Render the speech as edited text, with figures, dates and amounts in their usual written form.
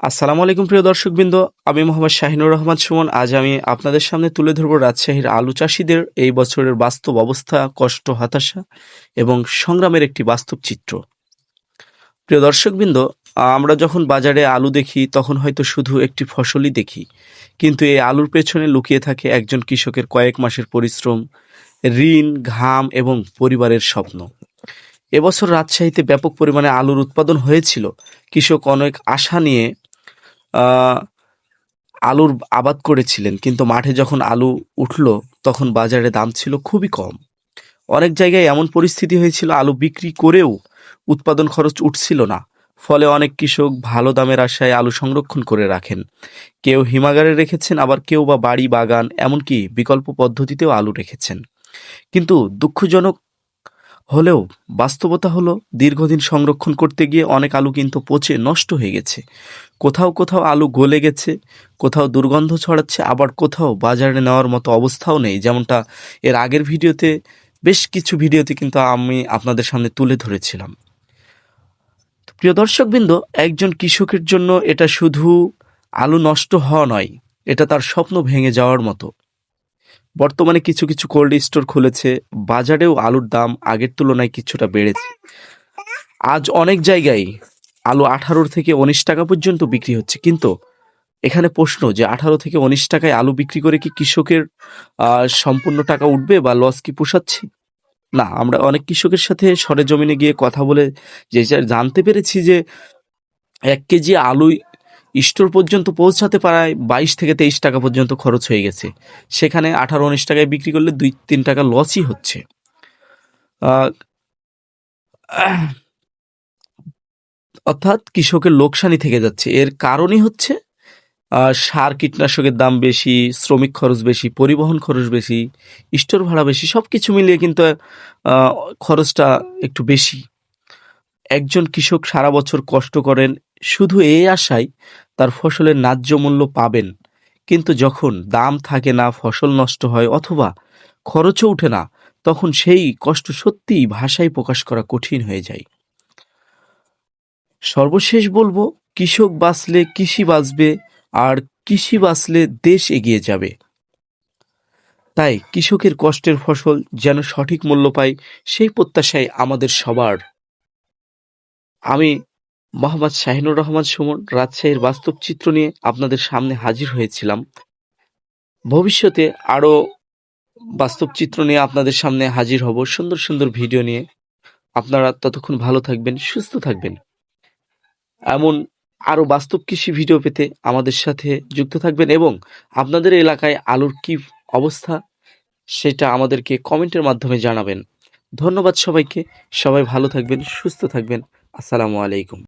আসসালামু আলাইকুম প্রিয় দর্শকবৃন্দ। আমি মোহাম্মদ শাহিনুর রহমান সুমন। আজ আমি আপনাদের সামনে তুলে ধরব রাজশাহীর আলু চাষীদের এই বছরের বাস্তব অবস্থা, কষ্ট, হতাশা এবং সংগ্রামের একটি বাস্তব চিত্র। প্রিয় দর্শকবৃন্দ, আমরা যখন বাজারে আলু দেখি তখন হয়তো শুধু একটি ফসলই দেখি, কিন্তু এই আলুর পেছনে লুকিয়ে থাকে একজন কৃষকের কয়েক মাসের পরিশ্রম, ঋণ, ঘাম এবং পরিবারের স্বপ্ন। এবছর রাজশাহীতে ব্যাপক পরিমাণে আলুর উৎপাদন হয়েছিল। কৃষক অনেক আশা নিয়ে আহ আলুর আবাদ করেছিলেন, কিন্তু মাঠে যখন আলু উঠল তখন বাজারে দাম ছিল খুবই কম। অনেক জায়গায় এমন পরিস্থিতি হয়েছিল আলু বিক্রি করেও উৎপাদন খরচ উঠছিল না। ফলে অনেক কৃষক ভালো দামের আশায় আলু সংরক্ষণ করে রাখেন। কেউ হিমাগারে রেখেছেন, আবার কেউ বা বাড়ি, বাগান, এমনকি বিকল্প পদ্ধতিতেও আলু রেখেছেন। কিন্তু দুঃখজনক হলেও বাস্তবতা হলো, দীর্ঘদিন সংরক্ষণ করতে গিয়ে অনেক আলু কিন্তু পচে নষ্ট হয়ে গেছে। কোথাও কোথাও আলু গলে গেছে, কোথাও দুর্গন্ধ ছড়াচ্ছে, আবার কোথাও বাজারে নেওয়ার মতো অবস্থাও নেই, যেমনটা এর আগের ভিডিওতে, বেশ কিছু ভিডিওতে কিন্তু আমি আপনাদের সামনে তুলে ধরেছিলাম। তো প্রিয় দর্শকবৃন্দ, একজন কৃষকের জন্য এটা শুধু আলু নষ্ট হওয়া নয়, এটা তার স্বপ্ন ভেঙে যাওয়ার মতো। বর্তমানে কিছু কিছু কোল্ড স্টোর খুলেছে, বাজারেও আলুর দাম আগের তুলনায় কিছুটা বেড়েছে। আজ অনেক জায়গায় আলু 18 থেকে 19 টাকা পর্যন্ত বিক্রি হচ্ছে, কিন্তু এখানে প্রশ্ন যে 18 থেকে 19 টাকায় আলু বিক্রি করে কি কৃষকের সম্পূর্ণ টাকা উঠবে বা লস কি পোষাচ্ছে? না, আমরা অনেক কৃষকের সাথে সরেজমিনে গিয়ে কথা বলে জানতে পেরেছি যে 1 কেজি আলু স্টোর পর্যন্ত পৌঁছাতে প্রায় 22 থেকে 23 টাকা পর্যন্ত খরচ হয়ে গেছে। সেখানে 18-19 টাকায় বিক্রি করলে 2-3 টাকা লসই হচ্ছে। আহ, অর্থাৎ কৃষকের লোকসানই থেকে যাচ্ছে। এর কারণই হচ্ছে সার, কীটনাশকের দাম বেশি, শ্রমিক খরচ বেশি, পরিবহন খরচ বেশি, স্টোর ভাড়া বেশি, সবকিছু মিলিয়ে কিন্তু আহ, খরচটা একটু বেশি। একজন কৃষক সারা বছর কষ্ট করেন শুধু এই আশায় তার ফসলের ন্যায্য মূল্য পাবেন, কিন্তু যখন দাম থাকে না, ফসল নষ্ট হয় অথবা খরচও উঠে না, তখন সেই কষ্ট সত্যিই ভাষায় প্রকাশ করা কঠিন হয়ে যায়। সর্বশেষ বলবো, কৃষক বাঁচলে কৃষি বাঁচবে, আর কৃষি বাঁচলে দেশ এগিয়ে যাবে। তাই কৃষকের কষ্টের ফসল যেন সঠিক মূল্য পায়, সেই প্রত্যাশায় আমাদের সবার। আমি মোহাম্মদ শাহিনুর রহমান সুমন রাজশাহীর বাস্তব চিত্র নিয়ে আপনাদের সামনে হাজির হয়েছিলাম। ভবিষ্যতে আরও বাস্তব চিত্র নিয়ে আপনাদের সামনে হাজির হব, সুন্দর সুন্দর ভিডিও নিয়ে। আপনারা ততক্ষণ ভালো থাকবেন, সুস্থ থাকবেন। এমন আরও বাস্তব কৃষি ভিডিও পেতে আমাদের সাথে যুক্ত থাকবেন, এবং আপনাদের এলাকায় আলুর কি অবস্থা সেটা আমাদেরকে কমেন্টের মাধ্যমে জানাবেন। ধন্যবাদ সবাইকে। সবাই ভালো থাকবেন, সুস্থ থাকবেন। আসসালামু আলাইকুম।